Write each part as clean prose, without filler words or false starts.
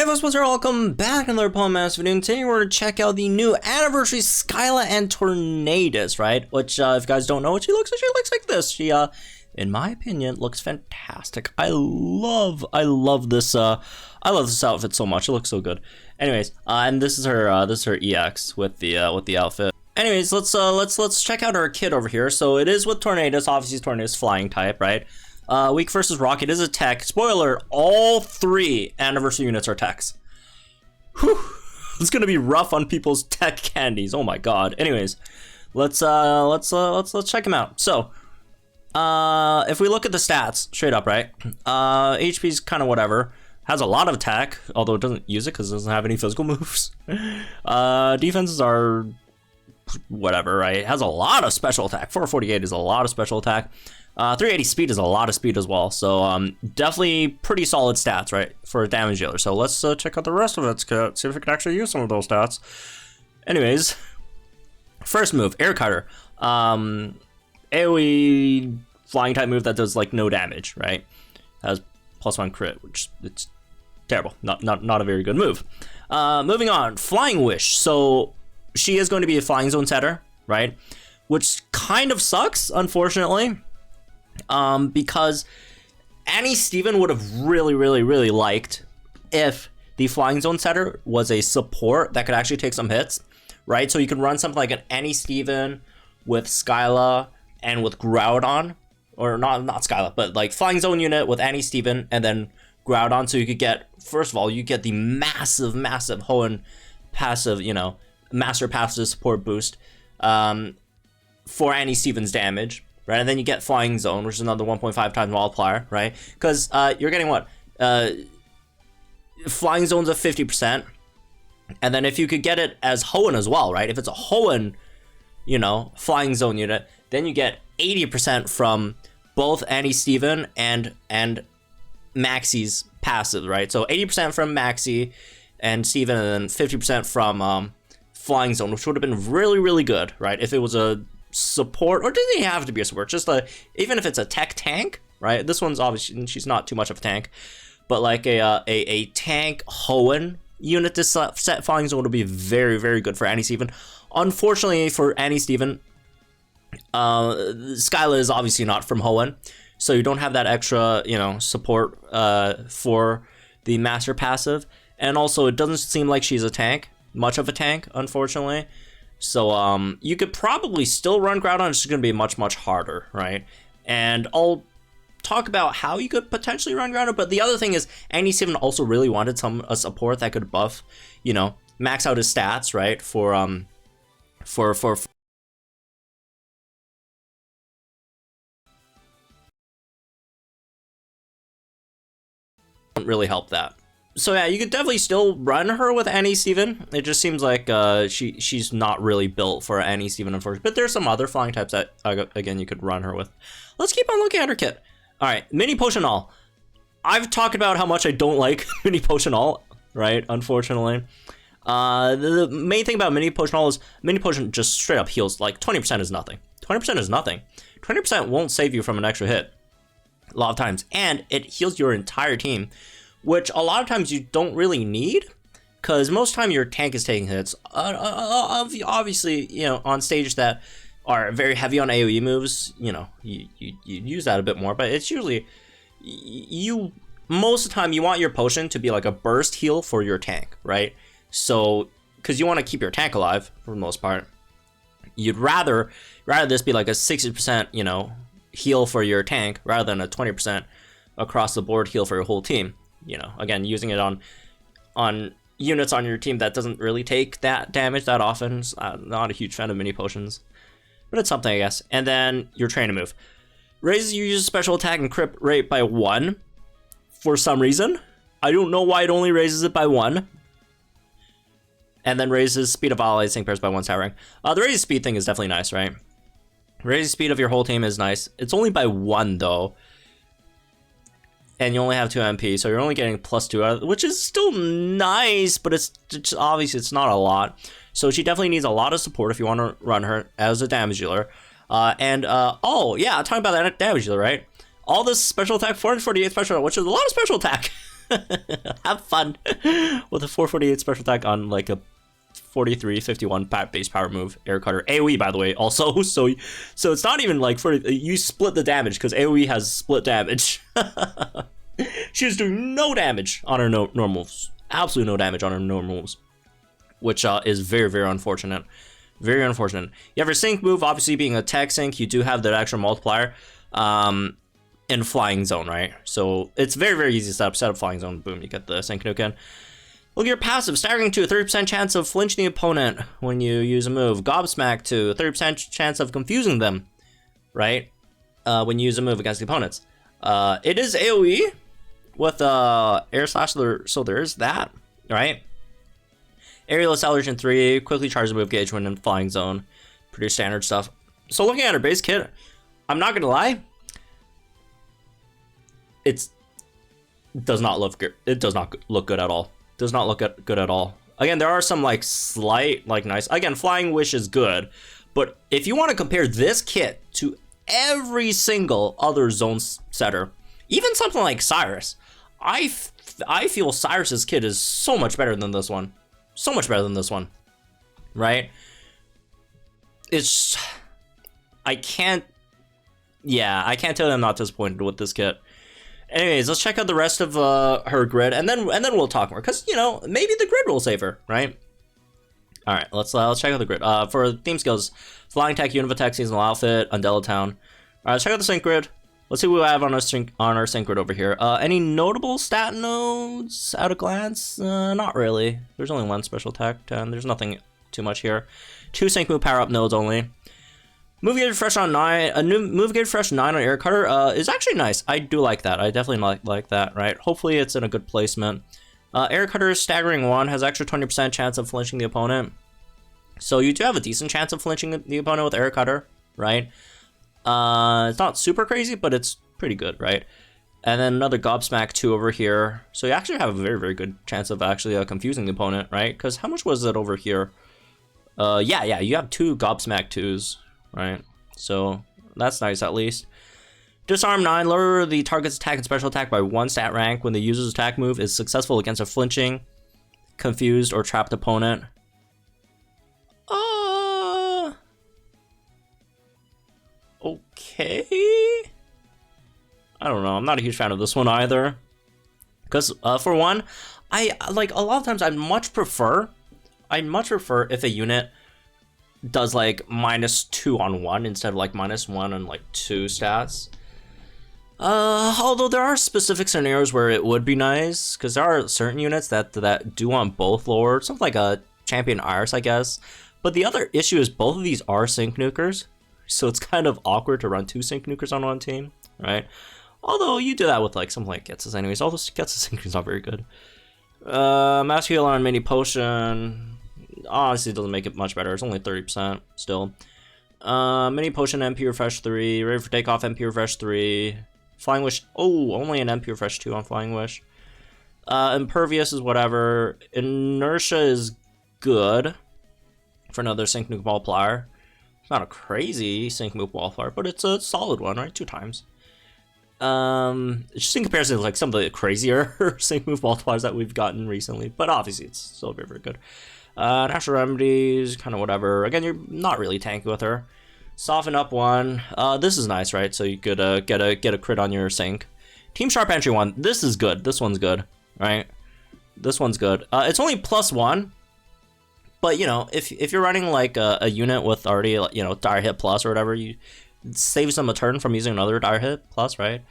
Hey folks, what's up? Welcome back to another Pokemon Master video. Today we're going to check out the new anniversary Skyla and Tornadus, right? Which, if you guys don't know what she looks like this. She, in my opinion, looks fantastic. I love this outfit so much. It looks so good. Anyways, and this is her EX with the outfit. Anyways, let's check out our kit over here. So it is with Tornadus. Obviously, Tornadus flying type, right? Weak versus Rocket is a tech. Spoiler, all 3 anniversary units are techs. Whew. It's gonna be rough on people's tech candies. Oh my god. Anyways, let's check them out. So, if we look at the stats straight up, right? HP's kind of whatever. Has a lot of attack, although it doesn't use it because it doesn't have any physical moves. Defenses are whatever, right? It has a lot of special attack. 448 is a lot of special attack. 380 speed is a lot of speed as well, so definitely pretty solid stats, right, for a damage dealer. So let's check out the rest of it, see if we can actually use some of those stats. Anyways, first move, Air Cutter. AoE flying type move that does like no damage, right? Has +1 crit, which it's terrible, not a very good move. Moving on, Flying Wish. So she is going to be a flying zone setter, right? Which kind of sucks, unfortunately. Because Annie Steven would have really liked if the flying zone setter was a support that could actually take some hits, right? So you could run something like an Annie Steven with Skyla and with Groudon, or not Skyla, but like flying zone unit with Annie Steven and then Groudon. So you could get, first of all, you get the massive Hoenn passive, you know, master passive support boost for Annie Steven's damage. Right, and then you get Flying Zone, which is another 1.5 times multiplier, right? Because you're getting what? Flying Zone's a 50%. And then if you could get it as Hoenn as well, right? If it's a Hoenn, you know, Flying Zone unit, then you get 80% from both Annie Steven and Maxie's passive, right? So 80% from Maxie and Steven, and then 50% from Flying Zone, which would have been really good, right? If it was a support, or doesn't even have to be a support, just even if it's a tech tank, right? This one's obviously, she's not too much of a tank, but like a tank Hoenn unit to set Flying Zone would be very good for Annie Steven. Unfortunately for Annie Steven, Skyla is obviously not from Hoenn, so you don't have that extra, you know, support for the master passive, and also it doesn't seem like she's a tank, much of a tank, unfortunately. So you could probably still run Groudon, it's just going to be much harder, right? And I'll talk about how you could potentially run Groudon, but the other thing is Annie Steven also really wanted a support that could buff, you know, max out his stats, right? For really help that. So yeah, you could definitely still run her with Annie Steven. It just seems like she's not really built for Annie Steven, unfortunately. But there's some other flying types that, again, you could run her with. Let's keep on looking at her kit. All right, Mini Potion All. I've talked about how much I don't like Mini Potion All, right? Unfortunately. The main thing about Mini Potion All is Mini Potion just straight up heals. Like 20% is nothing. 20% is nothing. 20% won't save you from an extra hit a lot of times. And it heals your entire team, which a lot of times you don't really need, because most time your tank is taking hits. Obviously, you know, on stages that are very heavy on AoE moves, you know, you use that a bit more, but it's usually, most of the time you want your potion to be like a burst heal for your tank, right? So, because you want to keep your tank alive for the most part, you'd rather this be like a 60%, you know, heal for your tank rather than a 20% across the board heal for your whole team. You know, again, using it on units on your team that doesn't really take that damage that often. Not a huge fan of mini potions, but it's something, I guess. And then your trainer move raises your user's special attack and crit rate by 1 for some reason. I don't know why it only raises it by 1. And then raises speed of allies sync pairs by 1 stat rank. The raise speed thing is definitely nice, right? Raise speed of your whole team is nice. It's only by 1 though. And you only have 2 MP, so you're only getting +2, which is still nice, but it's obviously it's not a lot. So she definitely needs a lot of support if you want to run her as a damage dealer. Oh yeah, talking about that damage dealer, right? All this special attack, 448 special, which is a lot of special attack. Have fun with a 448 special attack on like a 43-51 base power move. Air Cutter AoE, by the way, also. So it's not even like you split the damage because AoE has split damage. She's doing no damage on her normals. Absolutely no damage on her normals, which is very, very unfortunate. Very unfortunate. You have your sync move, obviously being a tech sync. You do have that extra multiplier in flying zone, right? So it's very, very easy to set up flying zone. Boom, you get the sync nuke in. Look at your passive, staggering to a 30% chance of flinching the opponent when you use a move. Gobsmack to a 30% chance of confusing them, right? When you use a move against the opponents. It is AoE with air slash, so there is that, right? Aerial acceleration 3, quickly charge the move gauge when in flying zone. Pretty standard stuff. So looking at her base kit, I'm not gonna lie, it does not look good. It does not look good at all. Does not look good at all. Again, there are some like slight, like nice. Again, Flying Wish is good, but if you want to compare this kit to every single other zone setter, even something like Cyrus, I feel Cyrus's kit is so much better than this one. So much better than this one, right? It's, I can't tell you I'm not disappointed with this kit. Anyways, let's check out the rest of her grid, and then we'll talk more, because, you know, maybe the grid will save her, right? All right, let's check out the grid. For theme skills, Flying Tech, Univa Seasonal Outfit, Undella Town. All right, let's check out the sync grid. Let's see what we have on our sync grid over here. Any notable stat nodes at a glance? Not really. There's only one special attack, 10. There's nothing too much here. 2 sync move power up nodes only. Move gauge refresh on 9. A new move gauge refresh 9 on Air Cutter is actually nice. I do like that. I definitely like that, right? Hopefully it's in a good placement. Air Cutter staggering 1 has extra 20% chance of flinching the opponent. So you do have a decent chance of flinching the opponent with Air Cutter, right? It's not super crazy, but it's pretty good, right? And then another Gobsmack 2 over here. So you actually have a very, very good chance of actually confusing the opponent, right? Because how much was it over here? Yeah, you have 2 Gobsmack 2s, right? So that's nice at least. Disarm 9, lower the target's attack and special attack by 1 stat rank when the user's attack move is successful against a flinching, confused, or trapped opponent. Okay. I don't know. I'm not a huge fan of this one either. Because for one, I like a lot of times I'd much prefer if a unit does like -2 on 1 instead of like -1 on like 2 stats. Although there are specific scenarios where it would be nice, because there are certain units that do want both lowered, something like a Champion Iris, I guess. But the other issue is both of these are sync nukers, so it's kind of awkward to run 2 sync nukers on one team, right? Although you do that with like something like Getsus anyways. Although Getsus sync is not very good. Master Heal on Mini Potion honestly doesn't make it much better. It's only 30% still. Mini Potion MP Refresh 3, Ready for Takeoff MP Refresh 3, Flying Wish, oh, only an MP Refresh 2 on Flying Wish. Impervious is whatever. Inertia is good for another sync nuke multiplier. It's not a crazy sync move multiplier, but it's a solid one, right? 2 times. Just in comparison to like some of the crazier sync move multipliers that we've gotten recently, but obviously it's still very, very good. Natural Remedies, kind of whatever. Again, you're not really tanky with her. Soften up 1. This is nice, right? So you could get a crit on your sync. Team Sharp Entry 1. This is good. This one's good, right? This one's good. It's only +1. But, you know, if you're running like a unit with already, you know, Dire Hit Plus or whatever, you saves them a turn from using another Dire Hit Plus, right?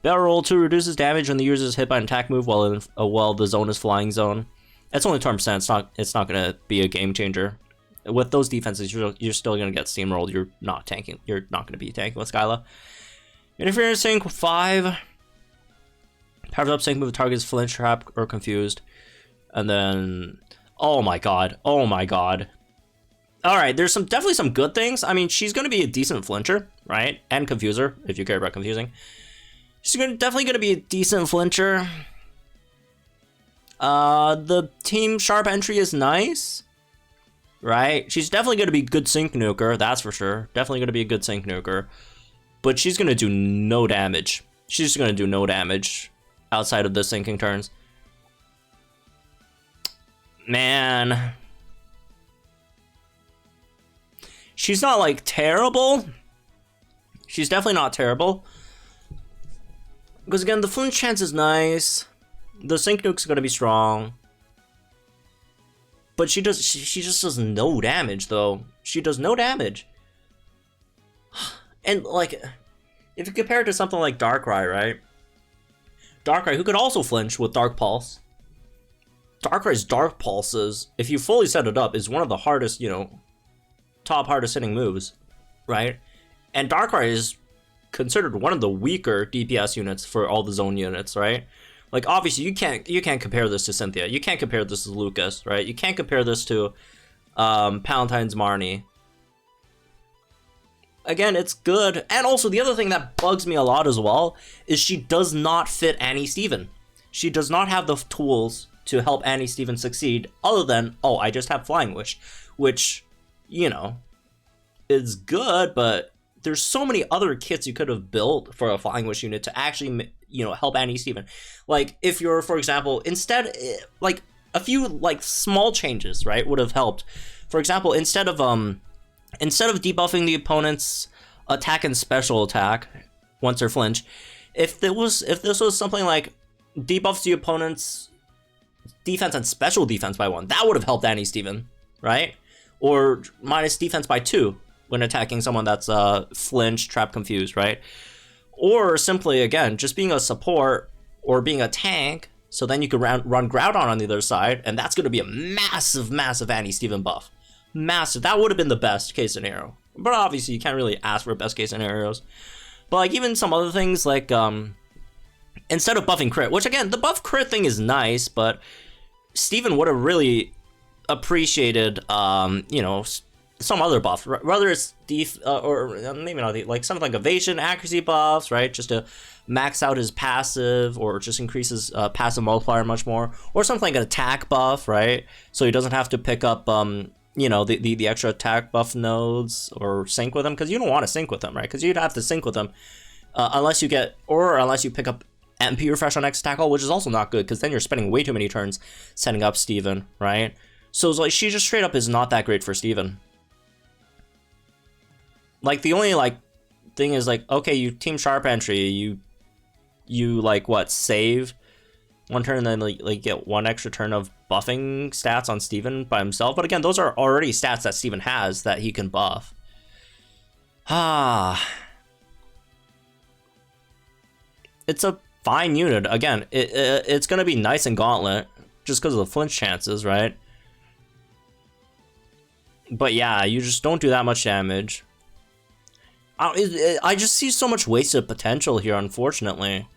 Barrel Roll 2 reduces damage when the user is hit by an attack move while the zone is flying zone. It's only 20%. It's not gonna be a game changer. With those defenses, you're still gonna get steamrolled. You're not tanking. You're not gonna be tanking with Skyla. Interference Sync 5. Powers up sync move targets flinch, trap, or confused, and then. Oh my god. Oh my god. Alright, there's definitely some good things. I mean, she's going to be a decent flincher, right? And confuser, if you care about confusing. She's definitely going to be a decent flincher. The Team Sharp Entry is nice, right? She's definitely going to be a good sync nuker, that's for sure. Definitely going to be a good sync nuker. But she's going to do no damage. She's going to do no damage outside of the sinking turns. Man. She's not, like, terrible. She's definitely not terrible. Because, again, the flinch chance is nice. The sync nuke's gonna be strong. But she just does no damage, though. She does no damage. And, like, if you compare it to something like Darkrai, right? Darkrai, who could also flinch with Dark Pulse. Darkrai's Dark Pulses, if you fully set it up, is one of the hardest, you know, top hardest hitting moves, right? And Darkrai is considered one of the weaker DPS units for all the zone units, right? Like, obviously, you can't compare this to Cynthia. You can't compare this to Lucas, right? You can't compare this to Palatine's Marnie. Again, it's good. And also, the other thing that bugs me a lot as well is she does not fit Annie Steven. She does not have the tools to help Annie Steven succeed other than, oh, I just have Flying Wish, which, you know, is good, but there's so many other kits you could have built for a Flying Wish unit to actually, you know, help Annie Steven. Like, if you're, for example, instead, like, a few, like, small changes, right, would have helped. For example, instead of debuffing the opponent's attack and special attack once they're flinch, if this was something like debuffs the opponent's defense and special defense by 1, that would have helped Annie Steven, right? Or minus defense by 2 when attacking someone that's flinch, trap, confused, right? Or simply, again, just being a support or being a tank, so then you could run Groudon on the other side, and that's going to be a massive, massive Annie Steven buff. Massive. That would have been the best case scenario. But obviously, you can't really ask for best case scenarios. But, like, even some other things, like, instead of buffing crit, which, again, the buff crit thing is nice, but Steven would have really appreciated, you know, some other buff, whether it's or maybe not, like something like evasion, accuracy buffs, right? Just to max out his passive, or just increase his passive multiplier much more, or something like an attack buff, right? So he doesn't have to pick up, you know, the extra attack buff nodes or sync with them, because you don't want to sync with them, right? Because you'd have to sync with them unless you pick up MP refresh on next attack all, which is also not good, because then you're spending way too many turns setting up Steven, right? So it's like, she just straight up is not that great for Steven. Like, the only, like, thing is, like, okay, you team sharp entry, you like, what, save one turn and then, like get one extra turn of buffing stats on Steven by himself. But again, those are already stats that Steven has that he can buff. It's a fine unit. Again, it's going to be nice in Gauntlet just because of the flinch chances, right? But yeah, you just don't do that much damage. I just see so much wasted potential here, unfortunately,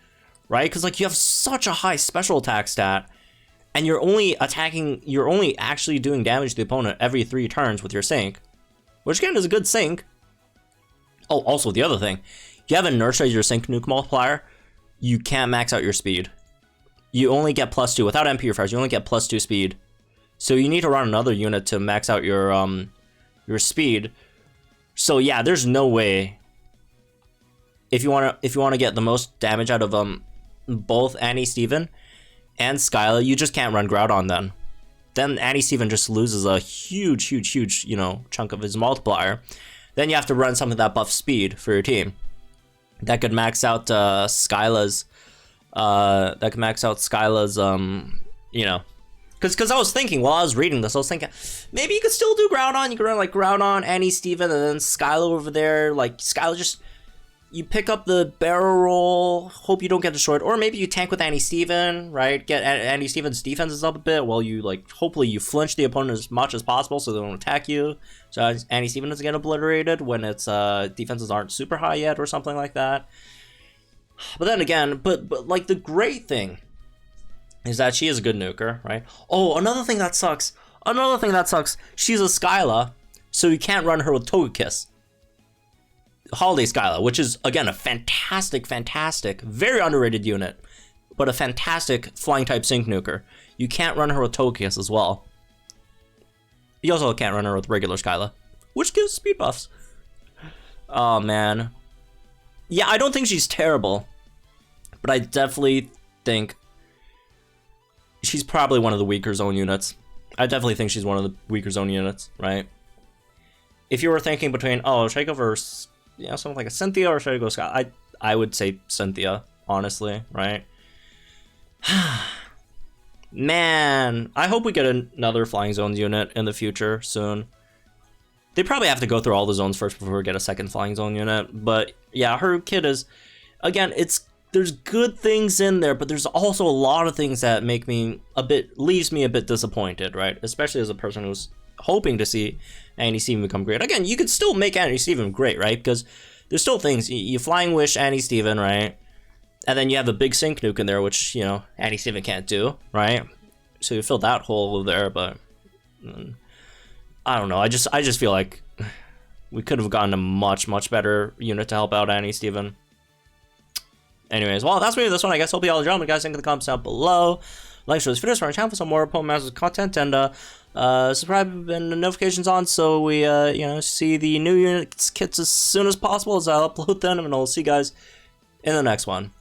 right? Because, like, you have such a high special attack stat, and you're only actually doing damage to the opponent every 3 turns with your sync, which again is a good sync. Oh, also the other thing, you have inertia as your sync nuke multiplier, you can't max out your speed. You only get +2 without MP refresh. You only get +2 speed, so you need to run another unit to max out your speed. So yeah, there's no way. If you wanna get the most damage out of both Annie Steven and Skyla, you just can't run Groudon then. Then Annie Steven just loses a huge, you know, chunk of his multiplier. Then you have to run something that buffs speed for your team. That could max out Skyla's. You know. Because I was thinking, while I was reading this, I was thinking, maybe you could still do Groudon. You could run, like, Groudon, Annie Steven, and then Skyla over there. Like, Skyla just, you pick up the barrel roll, hope you don't get destroyed. Or maybe you tank with Annie Steven, right? Get Annie Steven's defenses up a bit while you, like, hopefully you flinch the opponent as much as possible so they don't attack you. So Annie Steven doesn't get obliterated when its defenses aren't super high yet or something like that. But then again, but like, the great thing is that she is a good nuker, right? Oh, another thing that sucks. She's a Skyla, so you can't run her with Togekiss. Holiday Skyla, which is, again, a fantastic, very underrated unit, but a fantastic flying type sync nuker. You can't run her with Togekiss as well. You also can't run her with regular Skyla, which gives speed buffs. Oh, man. Yeah, I don't think she's terrible, but I definitely think she's probably one of the weaker zone units. I definitely think she's one of the weaker zone units, right? If you were thinking between, oh, should I go versus, you know, something like a Cynthia or should I go Sky? I would say Cynthia, honestly, right? Man, I hope we get another Flying Zones unit in the future soon. They probably have to go through all the zones first before we get a second Flying Zone unit. But yeah, her kit is, again, there's good things in there, but there's also a lot of things that leaves me a bit disappointed, right? Especially as a person who's hoping to see Annie Steven become great. Again, you could still make Annie Steven great, right? Because there's still things, you Flying Wish Annie Steven, right? And then you have a big Sync Nuke in there, which, you know, Annie Steven can't do, right? So you fill that hole there, but I don't know. I just feel like we could have gotten a much better unit to help out Annie Steven. Anyways, well, that's me with this one. I guess hope you all enjoyed. Guys, think in the comments down below. Like, share this video for our channel for some more Opponent Masters content, and subscribe and notifications on so we you know, see the new units kits as soon as possible as I upload them, and I'll see you guys in the next one.